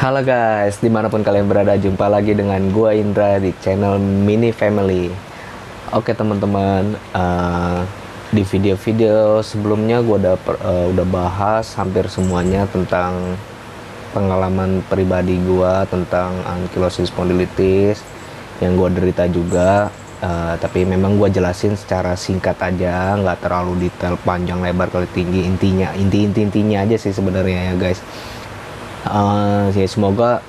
Halo guys, dimanapun kalian berada, jumpa lagi dengan gua Indra di channel Mini Family. Oke teman-teman, di video-video sebelumnya gua udah bahas hampir semuanya tentang pengalaman pribadi gua tentang ankylosis spondylitis yang gua derita juga. Tapi memang gua jelasin secara singkat aja, nggak terlalu detail panjang lebar kali tinggi. Intinya aja sih sebenarnya ya guys. Ya semoga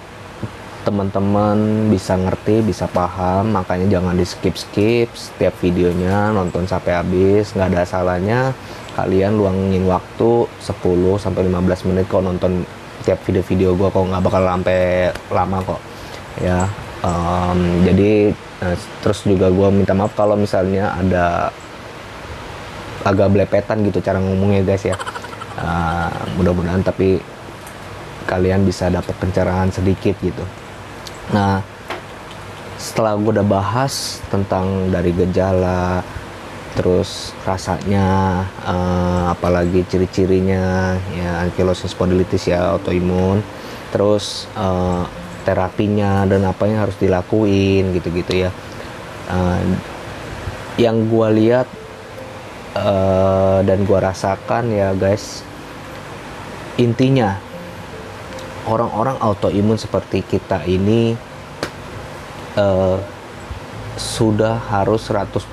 teman-teman bisa ngerti, bisa paham, makanya jangan di skip setiap videonya, nonton sampai habis. Nggak ada salahnya kalian luangin waktu 10-15 menit kok nonton tiap video-video gue, kok nggak bakal sampai lama kok ya. Jadi terus juga gue minta maaf kalau misalnya ada agak belepetan gitu cara ngomongnya guys ya. Mudah-mudahan tapi kalian bisa dapat pencerahan sedikit gitu. Nah, setelah gue udah bahas tentang dari gejala, terus rasanya, apalagi ciri-cirinya ya ankylosis spondylitis ya autoimun, terus terapinya dan apa yang harus dilakuin gitu-gitu ya. Yang gue lihat dan gue rasakan ya guys, intinya orang-orang autoimun seperti kita ini sudah harus 180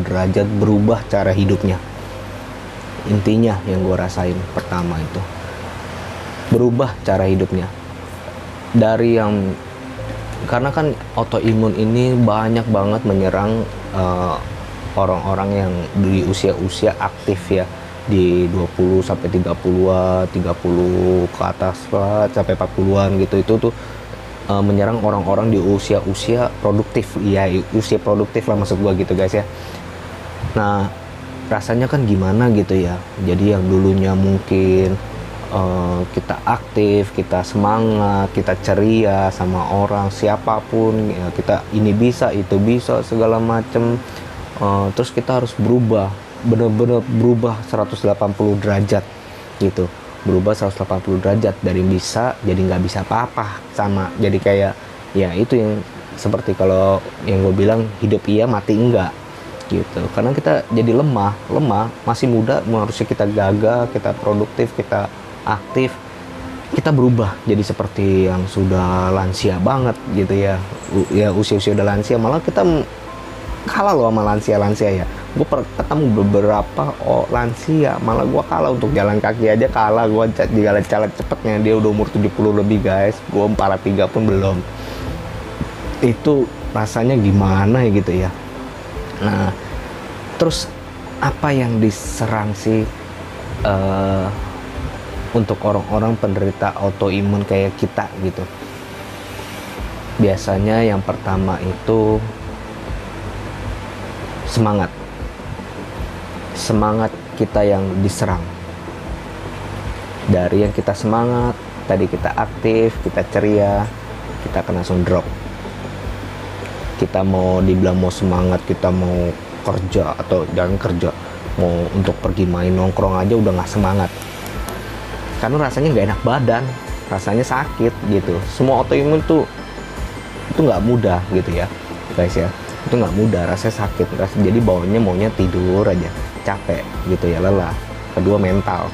derajat berubah cara hidupnya. Intinya yang gue rasain pertama itu berubah cara hidupnya. Dari yang, karena kan autoimun ini banyak banget menyerang orang-orang yang di usia-usia aktif ya, di 20 sampai 30-an, 30 ke atas lah sampai 40-an gitu. Itu tuh menyerang orang-orang di usia produktif ya, usia produktif lah maksud gua gitu guys ya. Nah, rasanya kan gimana gitu ya. Jadi yang dulunya mungkin kita aktif, kita semangat, kita ceria sama orang siapapun ya, kita ini bisa, itu bisa segala macem, terus kita harus berubah, bener-bener berubah 180 derajat gitu, berubah 180 derajat dari bisa jadi nggak bisa apa-apa, sama jadi kayak ya itu yang seperti kalau yang gue bilang hidup iya mati enggak gitu, karena kita jadi lemah masih muda, harusnya kita gagah, kita produktif, kita aktif, kita berubah jadi seperti yang sudah lansia banget gitu ya, usia udah lansia, malah kita kalah loh sama lansia ya. Gue ketemu beberapa lansia, malah gue kalah untuk jalan kaki aja, kalah gue di jalan cepetnya. Dia udah umur 70 lebih guys, gue 43 pun belum. Itu rasanya gimana ya gitu ya. Nah, terus apa yang diserang sih untuk orang-orang penderita autoimun kayak kita gitu? Biasanya yang pertama itu semangat kita yang diserang. Dari yang kita semangat, tadi kita aktif, kita ceria, kita akan langsung drop. Kita mau dibilang mau semangat, kita mau kerja atau jangan kerja, mau untuk pergi main nongkrong aja udah nggak semangat, karena rasanya nggak enak badan, rasanya sakit gitu. Semua autoimun tuh itu nggak mudah gitu ya guys ya, itu nggak mudah, rasanya sakit, jadi maunya tidur aja, capek gitu ya, lelah. Kedua, mental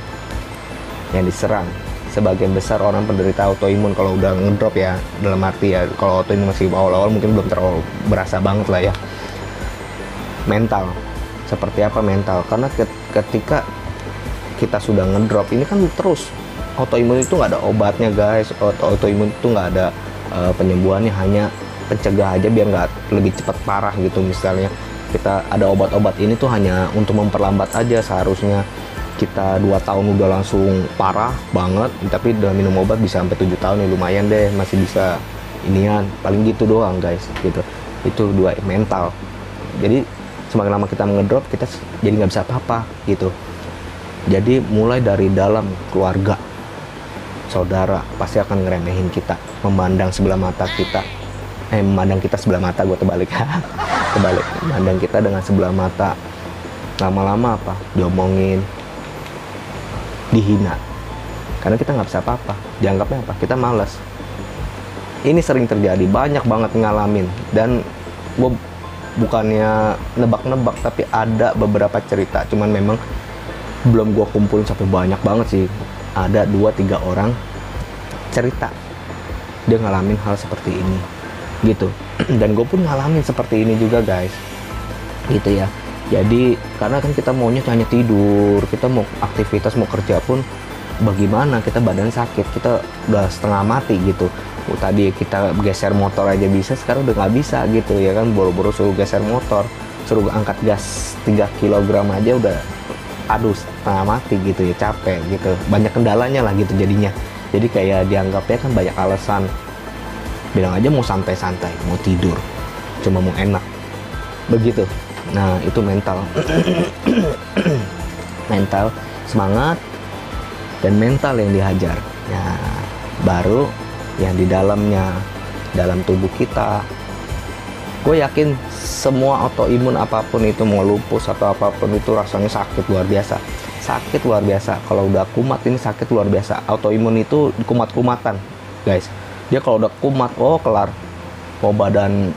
yang diserang. Sebagian besar orang penderita autoimun kalau udah ngedrop ya, dalam arti ya kalau autoimun masih awal-awal mungkin belum terlalu berasa banget lah ya. Mental, seperti apa mental? Karena ketika kita sudah ngedrop ini kan terus, autoimun itu nggak ada obatnya guys, autoimun itu nggak ada penyembuhannya, hanya pencegah aja biar nggak lebih cepat parah gitu. Misalnya kita ada obat-obat ini tuh hanya untuk memperlambat aja, seharusnya kita 2 tahun udah langsung parah banget, tapi udah minum obat bisa sampai 7 tahun ya, lumayan deh, masih bisa inian, paling gitu doang guys gitu. Itu dua, mental. Jadi semakin lama kita ngedrop, kita jadi nggak bisa apa-apa gitu. Jadi mulai dari dalam keluarga, saudara pasti akan ngeremehin kita, memandang sebelah mata kita, memandang kita sebelah mata, gue terbalik memandang kita dengan sebelah mata. Lama-lama apa, diomongin, dihina, karena kita nggak bisa apa-apa, dianggapnya apa, kita malas, Ini sering terjadi, banyak banget ngalamin, dan gue bukannya nebak-nebak, tapi ada beberapa cerita, cuman memang belum gue kumpulin sampai banyak banget sih. Ada 2-3 orang cerita dia ngalamin hal seperti ini gitu. Dan gue pun ngalamin seperti ini juga guys, gitu ya. Jadi karena kan kita maunya hanya tidur, kita mau aktivitas, mau kerja pun bagaimana, kita badan sakit, kita udah setengah mati gitu. Tadi kita geser motor aja bisa, sekarang udah nggak bisa gitu ya kan. Boro-boro suruh geser motor, suruh angkat gas 3 kg aja udah aduh setengah mati gitu ya, capek gitu, banyak kendalanya lah gitu jadinya. Jadi kayak dianggapnya kan banyak alasan, bilang aja mau santai-santai, mau tidur, cuma mau enak begitu. Nah itu mental mental, semangat, dan mental yang dihajar. Nah baru yang di dalamnya, dalam tubuh kita, gue yakin semua autoimun apapun itu, mau lupus atau apapun itu, rasanya sakit luar biasa. Sakit luar biasa. Kalau udah kumat ini sakit luar biasa. Autoimun itu kumat-kumatan guys. Dia kalau udah kumat, oh kelar. Mau badan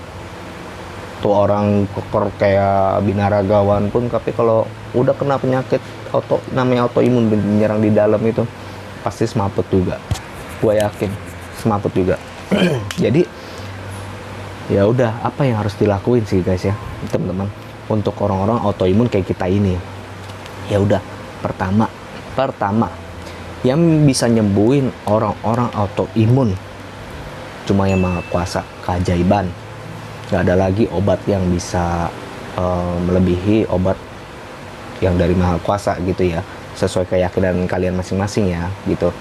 tuh orang koker kayak binaragawan pun, tapi kalau udah kena penyakit namanya autoimun menyerang di dalam itu, pasti semaput juga. Gue yakin semaput juga. Jadi ya udah, apa yang harus dilakuin sih guys ya teman-teman untuk orang-orang autoimun kayak kita ini? Ya udah, pertama yang bisa nyembuhin orang-orang autoimun cuma Yang Maha Kuasa, keajaiban. Gak ada lagi obat yang bisa melebihi obat yang dari Maha Kuasa gitu ya, sesuai keyakinan kalian masing-masing ya gitu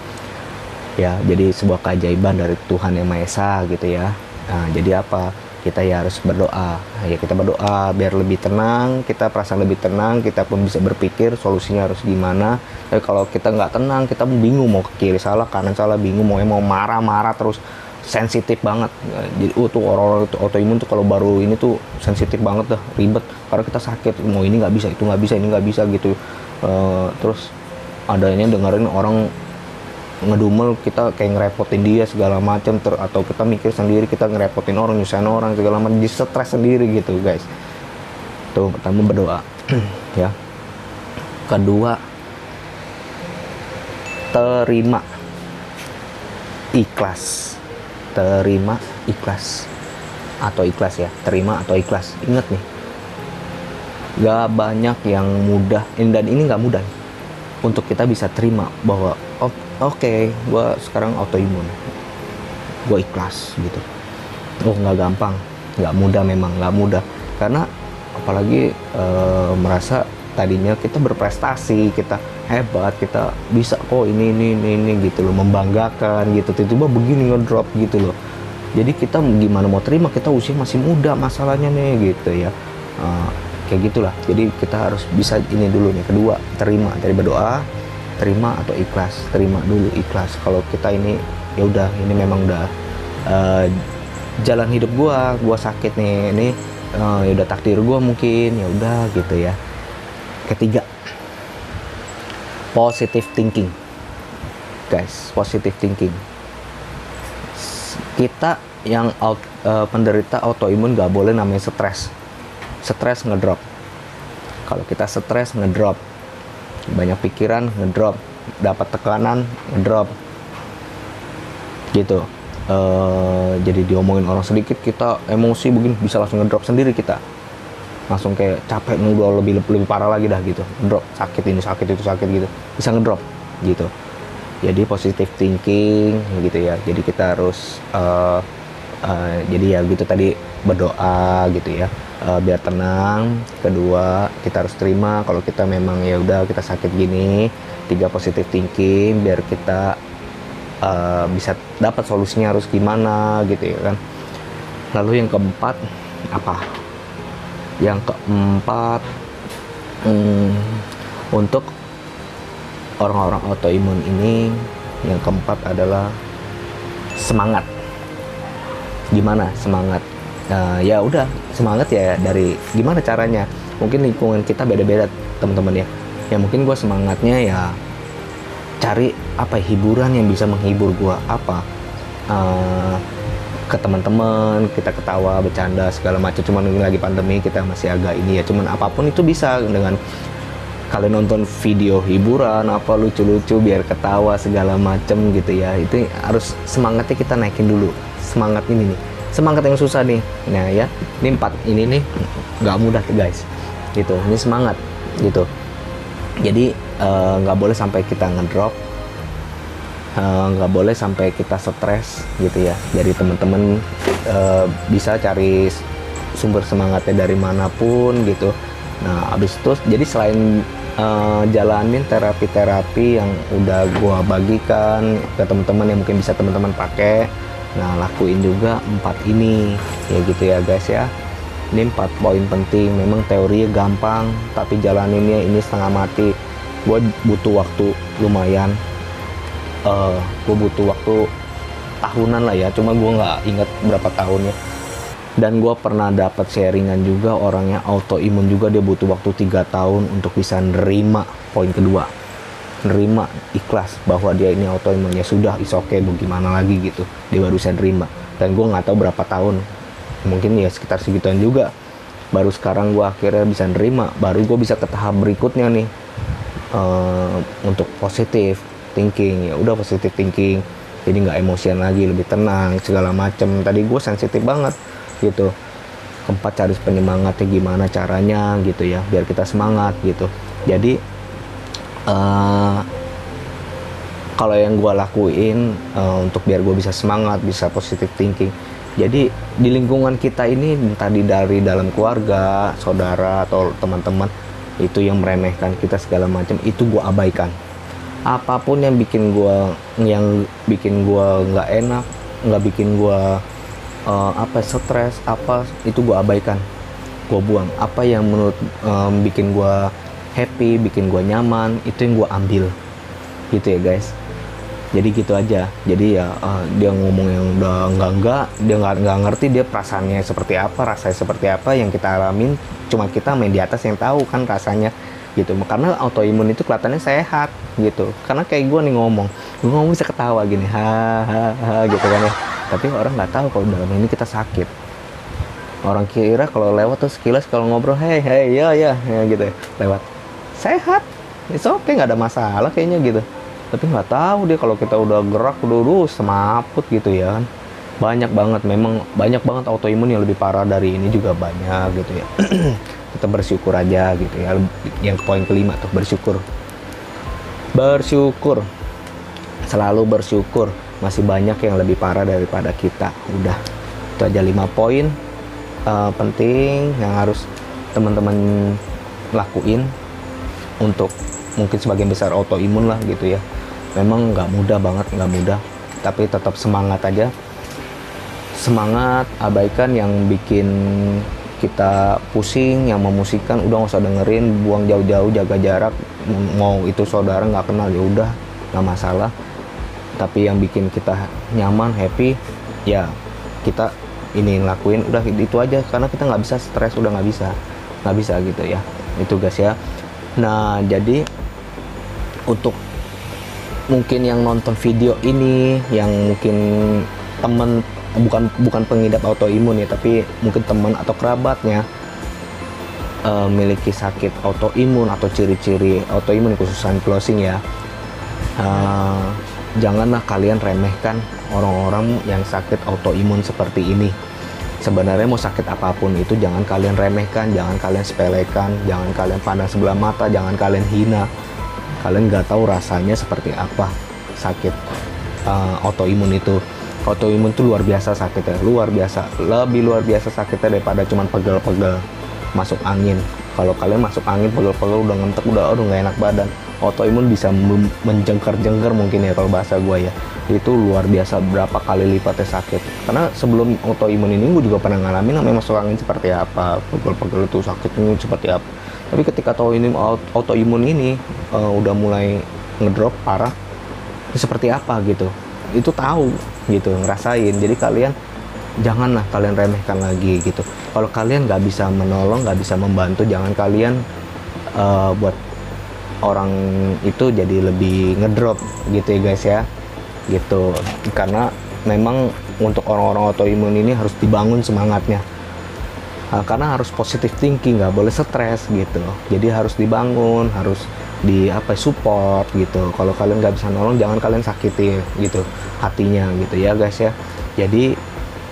ya. Jadi sebuah keajaiban dari Tuhan Yang Maha Esa gitu ya. Nah jadi apa, kita ya harus berdoa ya, kita berdoa biar lebih tenang, kita perasaan lebih tenang, kita pun bisa berpikir solusinya harus gimana. Tapi kalau kita nggak tenang, kita bingung mau ke kiri salah, kanan salah, bingung mau marah-marah terus, sensitif banget. Jadi tuh orang-orang itu autoimun tuh kalau baru ini tuh sensitif banget dah, ribet karena kita sakit, mau ini nggak bisa, itu nggak bisa, ini nggak bisa gitu. Terus adanya dengerin orang ngedumel, kita kayak ngerepotin dia segala macam, atau kita mikir sendiri, kita ngerepotin orang, nyusahin orang segala macam, jadi stres sendiri gitu guys. Tuh pertama berdoa ya. Kedua, terima ikhlas atau ikhlas ya, terima atau ikhlas. Ingat nih, gak banyak yang mudah, dan ini gak mudah untuk kita bisa terima bahwa oke, gue sekarang autoimun, gue ikhlas gitu. Nggak gampang, nggak mudah, memang nggak mudah. Karena apalagi merasa tadinya kita berprestasi, kita hebat, kita bisa kok ini gitu loh, membanggakan gitu, tiba-tiba begini ngedrop gitu loh. Jadi kita gimana mau terima, kita usia masih muda masalahnya nih gitu ya. Kayak gitulah. Jadi kita harus bisa ini dulu nih. Kedua, terima, dari berdoa, terima atau ikhlas. Terima dulu, ikhlas. Kalau kita ini ya udah, ini memang udah jalan hidup gua sakit nih, ini ya udah takdir gua mungkin, ya udah gitu ya. Ketiga, positive thinking guys, positive thinking. Kita yang penderita autoimun gak boleh namanya stres ngedrop. Kalau kita stres ngedrop, banyak pikiran ngedrop, dapat tekanan ngedrop gitu. Jadi diomongin orang sedikit kita emosi begini, bisa langsung ngedrop sendiri, kita langsung kayak capek, udah lebih parah lagi dah gitu, ngedrop, sakit ini sakit itu sakit gitu, bisa ngedrop gitu. Jadi positive thinking gitu ya. Jadi kita harus jadi ya gitu tadi, berdoa gitu ya, biar tenang. Kedua, kita harus terima kalau kita memang ya udah kita sakit gini. Tiga, positive thinking biar kita bisa dapat solusinya harus gimana gitu ya kan. Lalu yang keempat apa? Yang keempat, untuk orang-orang autoimun ini, yang keempat adalah semangat. Gimana semangat? Ya udah, semangat ya dari gimana caranya. Mungkin lingkungan kita beda-beda teman-teman ya. Ya mungkin gue semangatnya ya cari apa hiburan yang bisa menghibur gue, apa ke teman-teman, kita ketawa, bercanda segala macam. Cuman ini lagi pandemi, kita masih agak ini ya. Cuman apapun itu bisa dengan kalian nonton video hiburan apa lucu-lucu biar ketawa segala macem gitu ya. Itu harus semangatnya kita naikin dulu. Semangat ini nih, semangat yang susah nih. Nah ya, ini 4 ini nih nggak mudah tuh guys. Gitu, ini semangat gitu. Jadi nggak boleh sampai kita ngedrop, nggak boleh sampai kita stres gitu ya. Jadi teman-teman bisa cari sumber semangatnya dari manapun gitu. Nah abis itu jadi selain jalanin terapi-terapi yang udah gua bagikan ke teman-teman yang mungkin bisa teman-teman pakai, nah lakuin juga 4 ini ya gitu ya guys ya. Ini 4 poin penting. Memang teorinya gampang tapi jalaninnya ini setengah mati. Gua butuh waktu lumayan, gue butuh waktu tahunan lah ya, cuma gue nggak inget berapa tahunnya. Dan gue pernah dapat sharingan juga, orangnya autoimun juga, dia butuh waktu 3 tahun untuk bisa nerima poin kedua, nerima ikhlas bahwa dia ini autoimun. Ya sudah, is okay, bagaimana lagi gitu, dia baru bisa nerima. Dan gue nggak tahu berapa tahun, mungkin ya sekitar segituan juga. Baru sekarang gue akhirnya bisa nerima, baru gue bisa ke tahap berikutnya nih, untuk positif thinking. Ya udah, positive thinking, jadi nggak emosian lagi, lebih tenang segala macem. Tadi gue sensitif banget gitu. Keempat, cari penyemangatnya gimana caranya gitu ya, biar kita semangat gitu. Jadi kalau yang gue lakuin untuk biar gue bisa semangat, bisa positive thinking, jadi di lingkungan kita ini, tadi dari dalam keluarga, saudara atau teman-teman itu yang meremehkan kita segala macam, itu gue abaikan. Apapun yang bikin gua nggak enak, nggak bikin gua stres apa, itu gua abaikan, gua buang. Apa yang menurut bikin gua happy, bikin gua nyaman, itu yang gua ambil gitu ya guys. Jadi gitu aja. Jadi ya dia ngomong yang udah enggak, dia nggak ngerti dia perasaannya seperti apa, rasanya seperti apa yang kita alamin. Cuma kita main di atas yang tahu kan rasanya gitu. Karena autoimun itu kelihatannya sehat gitu, karena kayak gue nih ngomong bisa ketawa gini, ha gitu kan ya. Tapi orang nggak tahu kalau dalam ini kita sakit. Orang kira kalau lewat tuh sekilas kalau ngobrol hey ya gitu ya, lewat sehat, it's okay, nggak ada masalah kayaknya gitu. Tapi nggak tahu dia kalau kita udah gerak udah semaput gitu ya kan. Memang banyak banget autoimun yang lebih parah dari ini juga banyak gitu ya. Kita bersyukur aja gitu ya. Yang poin kelima tuh, bersyukur, selalu bersyukur. Masih banyak yang lebih parah daripada kita. Udah, itu aja 5 poin penting yang harus teman-teman lakuin untuk mungkin sebagian besar autoimun lah gitu ya. Memang nggak mudah banget, nggak mudah, tapi tetap semangat aja. Semangat, abaikan yang bikin kita pusing, yang memusikkan udah nggak usah dengerin, buang jauh-jauh, jaga jarak. Mau itu saudara nggak kenal ya udah, nggak masalah. Tapi yang bikin kita nyaman, happy, ya kita ini lakuin, udah itu aja. Karena kita nggak bisa stres, udah nggak bisa gitu ya. Itu guys ya. Nah jadi untuk mungkin yang nonton video ini, yang mungkin temen bukan pengidap autoimun ya, tapi mungkin teman atau kerabatnya memiliki sakit autoimun atau ciri-ciri autoimun khusus ankylosing ya, janganlah kalian remehkan orang-orang yang sakit autoimun seperti ini. Sebenarnya mau sakit apapun itu jangan kalian remehkan, jangan kalian sepelekan, jangan kalian pandang sebelah mata, jangan kalian hina. Kalian nggak tahu rasanya seperti apa sakit autoimun itu. Autoimun itu luar biasa sakitnya, lebih luar biasa sakitnya daripada cuman pegel-pegel masuk angin. Kalau kalian masuk angin pegel-pegel udah ngentek, udah nggak enak badan. Autoimun bisa menjengker-jengker mungkin ya kalau bahasa gue ya. Itu luar biasa, berapa kali lipatnya sakit. Karena sebelum autoimun ini gue juga pernah ngalamin namanya masuk angin seperti apa, pegel-pegel itu sakitnya seperti apa. Tapi ketika autoimun ini udah mulai ngedrop parah, seperti apa gitu, itu tahu gitu, ngerasain. Jadi kalian janganlah kalian remehkan lagi gitu. Kalau kalian nggak bisa menolong, nggak bisa membantu, jangan kalian buat orang itu jadi lebih ngedrop gitu ya guys ya, gitu. Karena memang untuk orang-orang autoimun ini harus dibangun semangatnya. Karena harus positive thinking, nggak boleh stres gitu. Jadi harus dibangun, harus support gitu. Kalau kalian nggak bisa nolong, jangan kalian sakiti gitu hatinya gitu ya guys ya. Jadi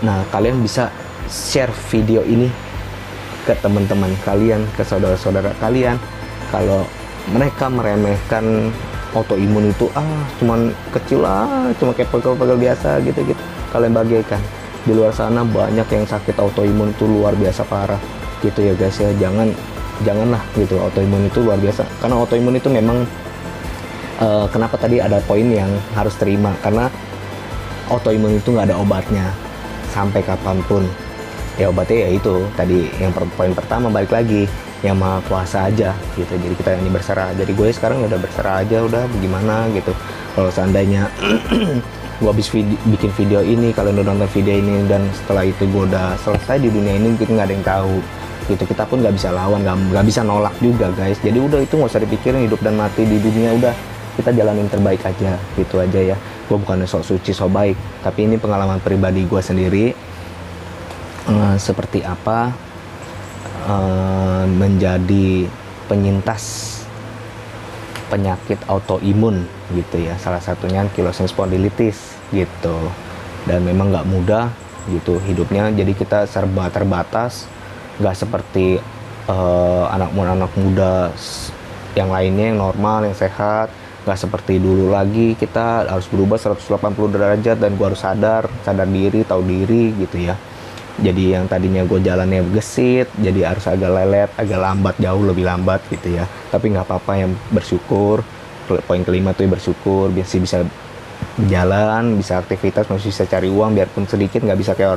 nah kalian bisa share video ini ke teman-teman kalian, ke saudara-saudara kalian. Kalau mereka meremehkan autoimun itu cuman kecil cuma kayak pegel-pegel biasa gitu, kalian bagaikan. Di luar sana banyak yang sakit autoimun itu luar biasa parah gitu ya guys ya. Janganlah gitu, autoimun itu luar biasa. Karena autoimun itu memang kenapa tadi ada poin yang harus terima, karena autoimun itu nggak ada obatnya sampai kapanpun. Ya obatnya ya itu tadi yang poin pertama, balik lagi yang maha kuasa aja gitu. Jadi kita ini berserah. Jadi gue sekarang udah berserah aja, udah bagaimana gitu. Kalau seandainya gue habis bikin video ini, kalian udah nonton video ini, dan setelah itu gue udah selesai di dunia ini, kita nggak ada yang tahu gitu. Kita pun nggak bisa lawan, nggak bisa nolak juga guys. Jadi udah itu nggak usah dipikirin, hidup dan mati di dunia, udah kita jalanin terbaik aja gitu aja ya. Gue bukannya sok suci sok baik, tapi ini pengalaman pribadi gue sendiri. Seperti apa menjadi penyintas penyakit autoimun gitu ya, salah satunya ankylosing spondylitis gitu. Dan memang nggak mudah gitu hidupnya, jadi kita serba terbatas, nggak seperti anak muda yang lainnya yang normal, yang sehat. Nggak seperti dulu lagi, kita harus berubah 180 derajat, dan gua harus sadar diri, tahu diri gitu ya. Jadi yang tadinya gue jalannya gesit, jadi harus agak lelet, agak lambat, jauh lebih lambat gitu ya. Tapi nggak apa-apa, yang bersyukur. Poin kelima tuh bersyukur, masih bisa jalan, bisa aktivitas, masih bisa cari uang, biarpun sedikit, nggak bisa kayak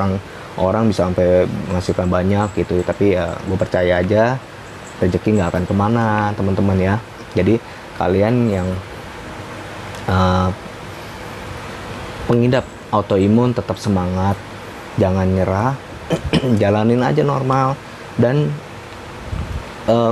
orang bisa sampai menghasilkan banyak gitu. Tapi ya gue percaya aja, rezeki nggak akan kemana teman-teman ya. Jadi kalian yang pengidap autoimun tetap semangat, jangan nyerah. Jalanin aja normal, dan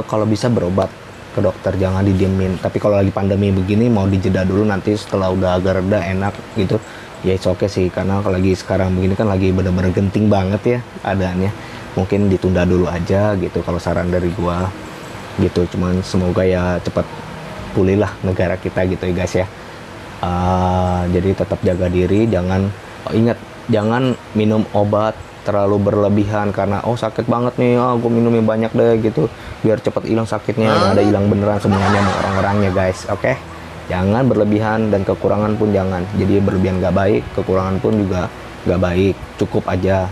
kalau bisa berobat ke dokter, jangan didiemin. Tapi kalau lagi pandemi begini, mau dijeda dulu, nanti setelah udah agak reda enak gitu ya, it's okay sih. Karena kalau lagi sekarang begini kan lagi bener-bener genting banget ya keadaannya, mungkin ditunda dulu aja gitu kalau saran dari gua gitu. Cuman semoga ya cepat pulih lah negara kita gitu ya guys ya. Jadi tetap jaga diri, ingat, jangan minum obat terlalu berlebihan karena sakit banget nih, gue minumnya banyak deh gitu biar cepat hilang sakitnya. Nggak ada hilang beneran semuanya sama orang-orangnya guys, oke? Jangan berlebihan, dan kekurangan pun jangan. Jadi berlebihan nggak baik, kekurangan pun juga nggak baik. Cukup aja.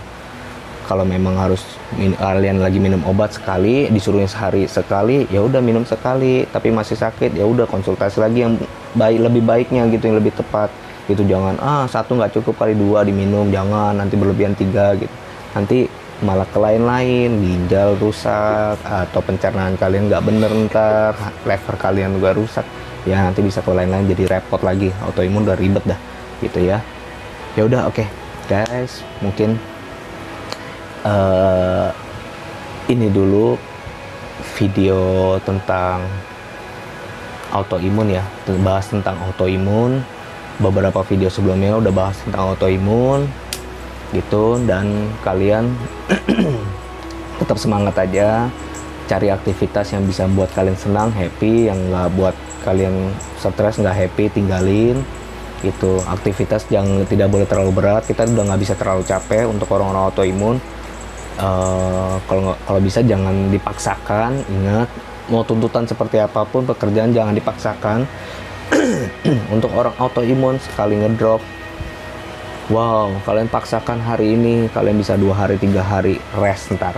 Kalau memang harus kalian lagi minum obat sekali, disuruhnya sehari sekali, ya udah minum sekali. Tapi masih sakit, ya udah konsultasi lagi yang lebih baiknya gitu, yang lebih tepat gitu. Jangan satu nggak cukup kali, 2 diminum, jangan nanti berlebihan 3 gitu, nanti malah ke lain-lain, ginjal rusak atau pencernaan kalian nggak bener, ntar lever kalian juga rusak ya, nanti bisa ke lain-lain, jadi repot lagi. Autoimun udah ribet dah gitu ya. Ya udah, oke guys, mungkin ini dulu video tentang autoimun ya, bahas tentang autoimun. Beberapa video sebelumnya udah bahas tentang autoimun gitu, dan kalian tetap semangat aja, cari aktivitas yang bisa buat kalian senang, happy, yang nggak buat kalian stres, nggak happy, tinggalin gitu. Aktivitas yang tidak boleh terlalu berat, kita udah nggak bisa terlalu capek untuk orang-orang autoimun. Kalau bisa jangan dipaksakan. Ingat, mau tuntutan seperti apapun pekerjaan jangan dipaksakan. Untuk orang autoimun, sekali ngedrop, wow, kalian paksakan hari ini, kalian bisa 2 hari 3 hari rest ntar.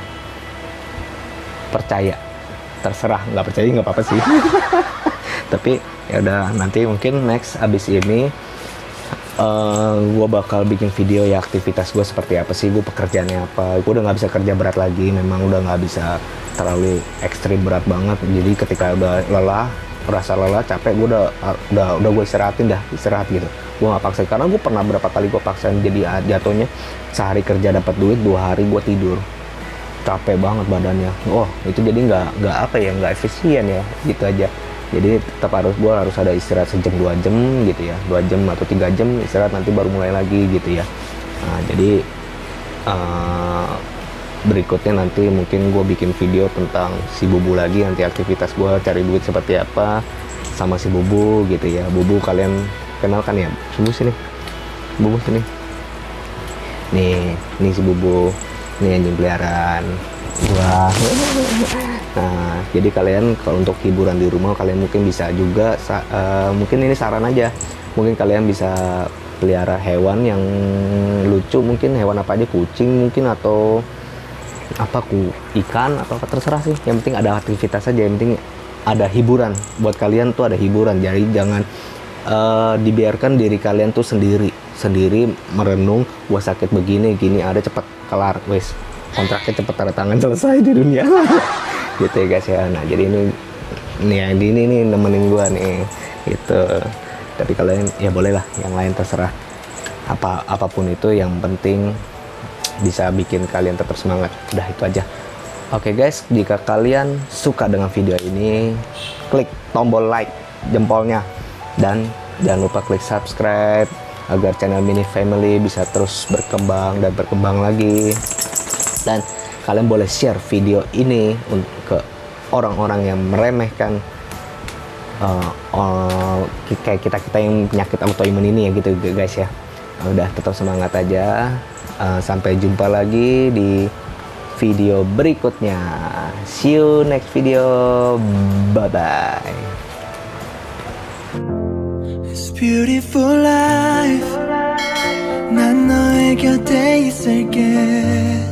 Percaya, terserah. Nggak percaya nggak apa-apa sih. Tapi ya udah, nanti mungkin next abis ini gue bakal bikin video ya, aktivitas gue seperti apa sih, gue pekerjaannya apa. Gue udah nggak bisa kerja berat lagi, memang udah nggak bisa terlalu ekstrim berat banget. Jadi ketika udah lelah, rasa lelah, capek, gue udah gue istirahat gitu. Gue nggak paksa, karena gue pernah berapa kali gue paksain, jadi jatuhnya sehari kerja dapat duit, 2 hari gue tidur, capek banget badannya. Itu jadi nggak efisien ya gitu aja. Jadi tetap gue harus ada istirahat sejam 2 jam gitu ya, 2 jam atau 3 jam istirahat, nanti baru mulai lagi gitu ya. Nah, jadi berikutnya nanti mungkin gue bikin video tentang si Bubu lagi, nanti aktivitas gue cari duit seperti apa sama si Bubu gitu ya. Bubu kalian kenal kan ya? Bubu sini, Bubu sini. Nih si Bubu, nih anjing peliharaan gua. Nah, jadi kalian kalau untuk hiburan di rumah kalian mungkin bisa juga mungkin ini saran aja, mungkin kalian bisa pelihara hewan yang lucu, mungkin hewan apa aja, kucing mungkin, atau apa, ikan atau apa, terserah sih, yang penting ada aktivitas aja, yang penting ada hiburan buat kalian tuh, ada hiburan. Jadi jangan dibiarkan diri kalian tuh sendiri merenung, gua sakit begini gini, ada cepet kelar wes, kontraknya cepet tanda tangan, selesai di dunia. Gitu ya guys ya. Nah, jadi ini nih nemenin gua nih gitu. Tapi kalian ya boleh lah, yang lain terserah, apapun itu, yang penting bisa bikin kalian tetap semangat. Udah itu aja. Oke guys, jika kalian suka dengan video ini, klik tombol like jempolnya, dan jangan lupa klik subscribe agar channel Mini Family bisa terus berkembang dan berkembang lagi. Dan kalian boleh share video ini ke orang-orang yang meremehkan kayak kita yang penyakit autoimun ini ya gitu guys ya. Udah, tetap semangat aja. Sampai jumpa lagi di video berikutnya. See you next video. Bye bye. It's beautiful life. 난 너의 곁에 있을게.